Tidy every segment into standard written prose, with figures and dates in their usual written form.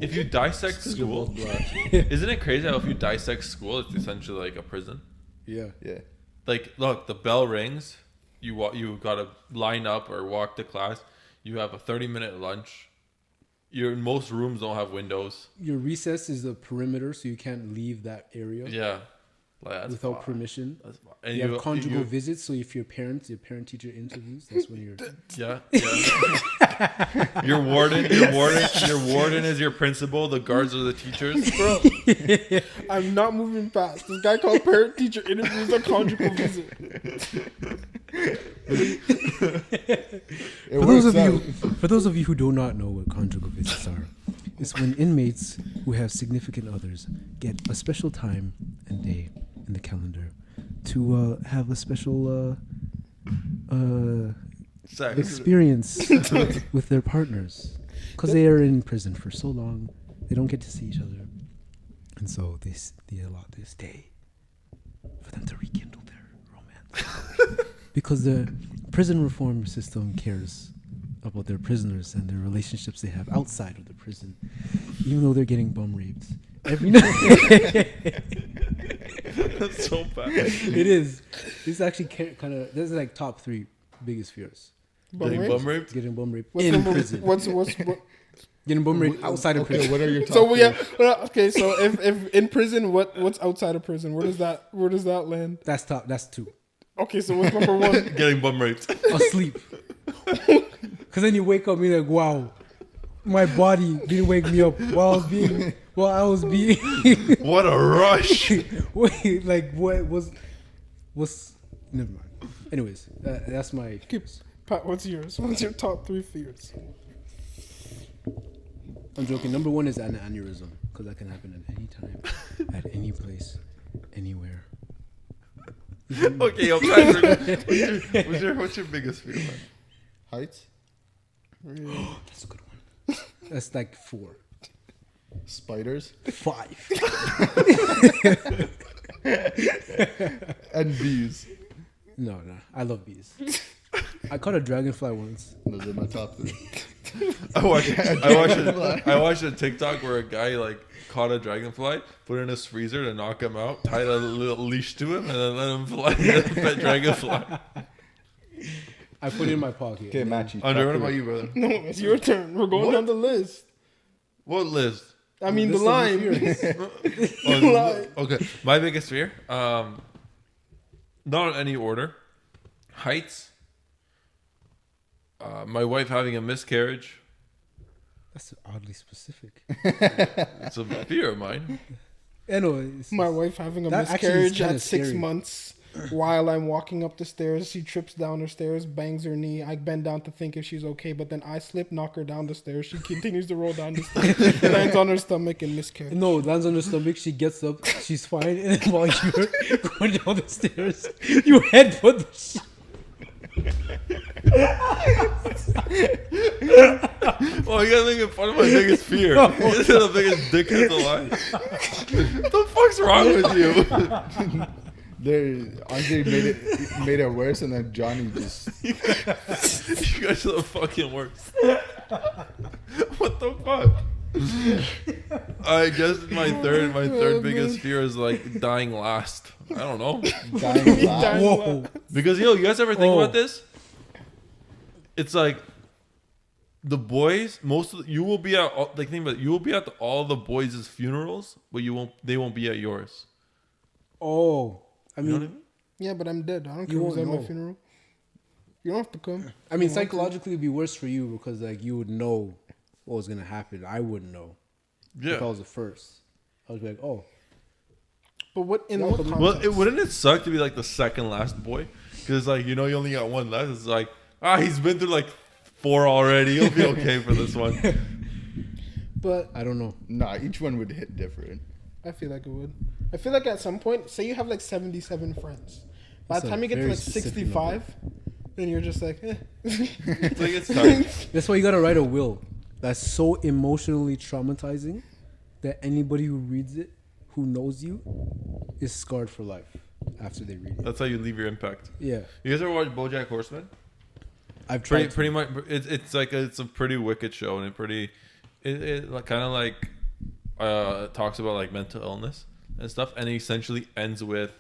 if you dissect school, isn't it crazy how if you dissect school, it's essentially like a prison? Yeah. Like, look, the bell rings. You gotta line up or walk to class. You have a 30-minute lunch. Most rooms don't have windows. Your recess is a perimeter, so you can't leave that area. Yeah. Like, without permission. And you have conjugal visits, so if your parent-teacher interviews, that's when you're... Yeah. Your warden is your principal. The guards are the teachers. Bro, I'm not moving fast. This guy called parent-teacher interviews a conjugal visit. For those of you who do not know what conjugal visits are, it's when inmates who have significant others get a special time and day in the calendar to have a special experience with their partners, because they are in prison for so long, they don't get to see each other, and so they allot this day for them to rekindle their romance. Because the prison reform system cares about their prisoners and their relationships they have outside of the prison, even though they're getting bum raped every night. That's so bad. It is. It's actually kind of. This is like top 3 biggest fears. Getting bum raped. Getting bum raped in prison. What's getting bum raped outside of prison? What are your top? So okay. So if in prison, what's outside of prison? Where does that land? That's top. That's 2. Okay, so what's number 1? Getting bum raped. Asleep. Because then you wake up and you're like, wow, my body didn't wake me up while I was being. What a rush! Wait, like what was? Never mind. Anyways, that's my. Pat, what's yours? What's your top 3 fears? I'm joking. Number 1 is an aneurysm, because that can happen at any time, at any place, anywhere. Okay, what's your biggest fear, man? Heights? That's a good one. That's like 4. Spiders? 5. And bees. No. I love bees. I caught a dragonfly once. Those are my top 3. I watched a TikTok where a guy like caught a dragonfly, put it in his freezer to knock him out, tied a little leash to him, and then let him fly. Pet dragonfly. I put it in my pocket. Okay, Matchy. Andre, what about you, brother? No, it's your turn. We're going down the list. What list? I mean, the line. Okay, my biggest fear. Not in any order. Heights. My wife having a miscarriage. That's oddly specific. It's a fear of mine. Anyways, My wife having a that actually miscarriage is kinda at 6 scary. months. While I'm walking up the stairs, she trips down her stairs, bangs her knee. I bend down to think if she's okay, but then I slip, knock her down the stairs. She continues to roll down the stairs, lands on her stomach and miscarriage. No, lands on her stomach. She gets up. She's fine. And then while you're going down the stairs, you headbutt the shit. Well, you gotta make fun of my biggest fear. This is the biggest dickhead alive. What the fuck's wrong with you? Andre made it worse, and then Johnny just. You guys are the fucking worst. What the fuck? I guess my third biggest fear is like dying last. I don't know. Dying last. Whoa. Because you guys ever think about this? It's like the boys. You will be at all the boys' funerals, but they won't be at yours. Oh, I mean, You know what I mean? Yeah, but I'm dead. I don't You care who's at won't my know. funeral. You don't have to come. I mean, psychologically, it'd be worse for you because like you would know what was gonna happen. I wouldn't know if I Yeah. was the first. I was like, oh, But what Yeah, what but- context? Well, wouldn't it suck to be like the second last boy? Because like you only got one left. It's like he's been through like 4 already. He'll be okay for this one. But I don't know. Nah, each one would hit different. I feel like it would. I feel like at some point, say you have like 77 friends. By That's the a time you get to very like specific 65, then you're just like, eh. It's like it's time. That's why you gotta write a will that's so emotionally traumatizing that anybody who reads it, who knows you, is scarred for life after they read it. That's how you leave your impact. Yeah, You guys ever watch BoJack Horseman? I've tried. Pretty much. It's a pretty wicked show, and it kind of like talks about like mental illness and stuff, and it essentially ends with.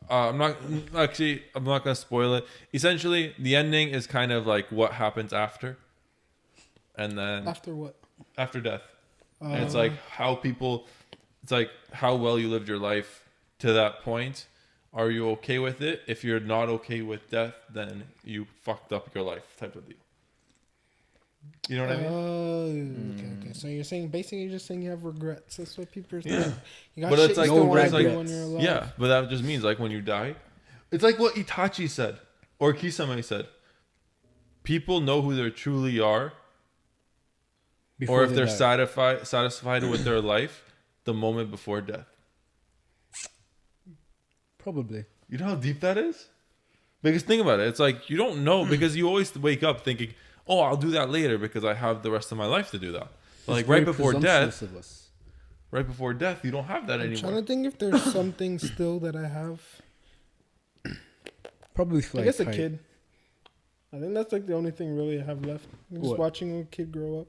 I'm not gonna spoil it. Essentially, the ending is kind of like what happens after, and then After what? after death. And it's like it's like how well you lived your life to that point. Are you okay with it? If you're not okay with death, then you fucked up your life, type of deal. You know what I mean? Okay. So you're saying basically you're just saying you have regrets. That's what people are saying. You got But shit it's you like, still no wanna do regrets. when you're alive. Yeah, but that just means like when you die, it's like what Itachi said or Kisame said. People know who they truly are, Before or if they they're die. satisfied with their life, the moment before death. Probably. You know how deep that is? Because think about it. It's like you don't know because you always wake up thinking, "Oh, I'll do that later because I have the rest of my life to do that." But like It's right very before death, presumptuous of us. you don't have that I'm anymore. trying to think if there's something still that I have. Probably I like guess a height. kid. I think that's like the only thing really I have left. Just What? watching a kid grow up.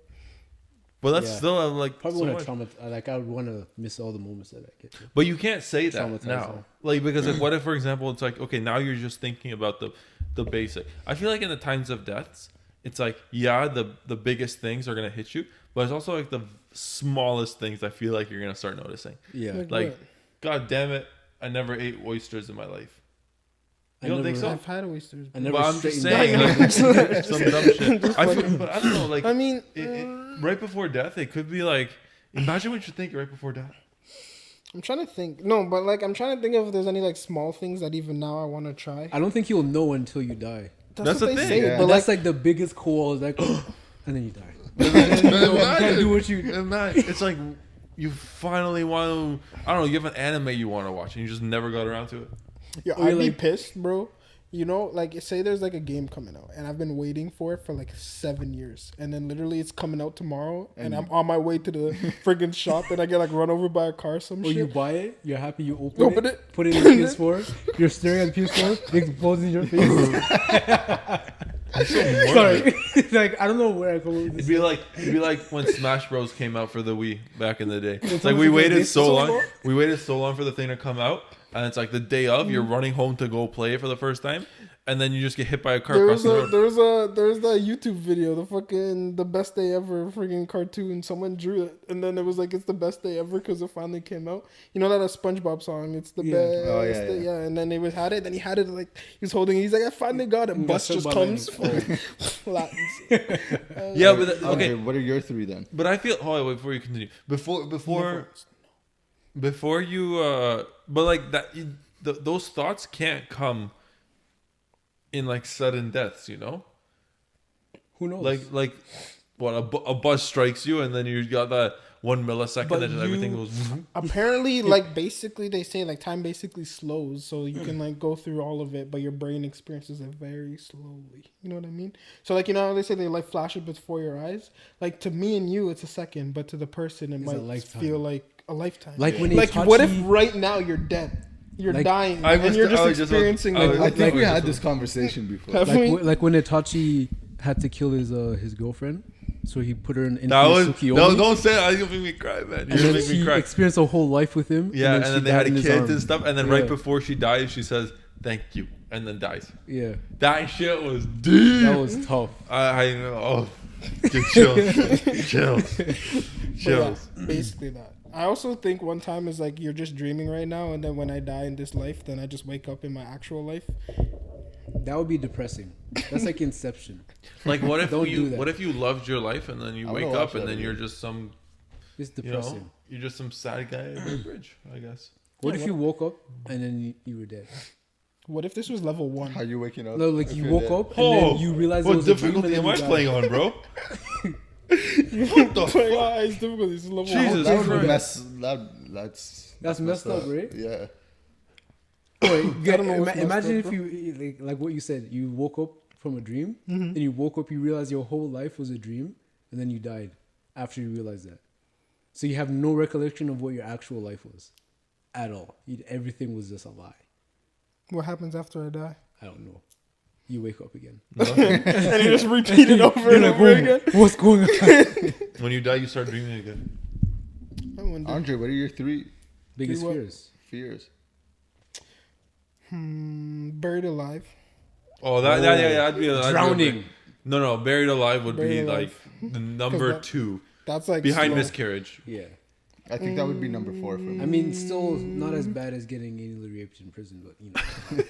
But that's Yeah. still like Probably so want much. to traumatize. Like I would want to miss all the moments that I get to. But you can't say that Traumatized now. her. Like because like, what if, for example, it's like okay, now you're just thinking about the basic. I feel like in the times of deaths, it's like yeah, the biggest things are gonna hit you, but it's also like the smallest things I feel like you're gonna start noticing. Yeah. Like, what? God damn it, I never ate oysters in my life. You I don't think never- so? I've had oysters. I never But I'm just straightened saying, down. like, some dumb shit. I feel, but I don't know, like, I mean, right before death, it could be like, imagine what you think right before death. I'm trying to think. No, but like I'm trying to think if there's any like small things that even now I want to try. I don't think you'll know until you die. That's what the they thing, say, yeah. but That's like like the biggest call. Is like, and then you die. Imagine, do what you- it's like you finally want to. I don't know. You have an anime you want to watch, and you just never got around to it. Yo, Or you're I'd be like- pissed, bro. You know, like say there's like a game coming out, and I've been waiting for it for like 7 years, and then literally it's coming out tomorrow, and I'm on my way to the friggin' shop, and I get like run over by a car, or some Or you shit. buy it, you're happy, you Open open it. it, put it in the PS4, you're staring at the PS4, it explodes in your face. Sorry. Like, I don't know where I come up with It'd this. be like when Smash Bros came out for the Wii back in the day. It's like almost we like waited this so so long. long. We waited so long for the thing to come out, and it's like the day of, you're running home to go play it for the first time, and then you just get hit by a car across the road. There's that YouTube video, the best day ever friggin' cartoon. Someone drew it, and then it was like it's the best day ever because it finally came out. You know that a SpongeBob song? It's the Yeah. best. Oh, yeah, day, yeah. And then he had it like he was holding it. He's like, I finally got it. got Bus struck just by comes. lightning. Latins. Yeah, but Okay, okay, what are your three then? but I feel. Oh, wait, before you continue, before you, but like that, those thoughts can't come in like sudden deaths, you know. Who knows? Like what a bus strikes you, and then you got that 1 millisecond But that just everything you- goes. Apparently, like basically, they say like time basically slows, so you can like go through all of it, but your brain experiences it very slowly. You know what I mean? So like you know how they say they like flash it before your eyes. Like to me and you, it's a second, but to the person, it It's a might lifetime. feel like a lifetime. Like when like what if Itachi- right now you're dead, you're Like- dying, I and was- you're I just was just- experiencing I was- I like, think we like- had this conversation before. Have like, we? like when Itachi had to kill his girlfriend, so he put her in That was Tsukiyomi, no, don't say that. You'll make me cry, man. and You're then gonna make me she cry. experienced a whole life with him. Yeah, and she then they had died a in his kid arms. and stuff, and then Yeah. right before she dies, she says thank you, and then dies. Yeah, That shit was deep. that was tough. I know. Oh, get chills, chills, But chills. yeah, basically that. I also think one time is like you're just dreaming right now, and then when I die in this life, then I just wake up in my actual life. That would be depressing. That's like Inception. Like, what if Don't do you? that. What if you loved your life and then you I wake wanna up watch and that then video. you're just some, It's you depressing. know, you're just some sad guy over a bridge, I guess. What if you woke up and then you were dead? What if this was level 1? How you waking up? No, like if you you're woke dead? up and then you realized it what was a dream difficulty and am then I you playing died. on, bro? What the fuck? It's difficult. This is level Jesus. one. That would Christ. mess. That's messed up, right? Yeah. Wait, I don't know what's imagine messed if up, you like what you said. You woke up from a dream, Mm-hmm. and you woke up. You realized your whole life was a dream, and then you died after you realized that. So you have no recollection of what your actual life was, at all. Everything was just a lie. What happens after I die? I don't know. You wake up again. And you just repeat it over You're and like, over "Whoa, again. what's going on? When you die, you start dreaming again. I wonder. Andre, what are your three Biggest what? fears. fears? Buried alive. Oh, that'd be Drowning. No, buried alive would Buried be alive. like the number that- 2 That's like behind slow. miscarriage. Yeah. I think that would be number 4 for me. I mean, still not as bad as getting anally raped in prison, but you know.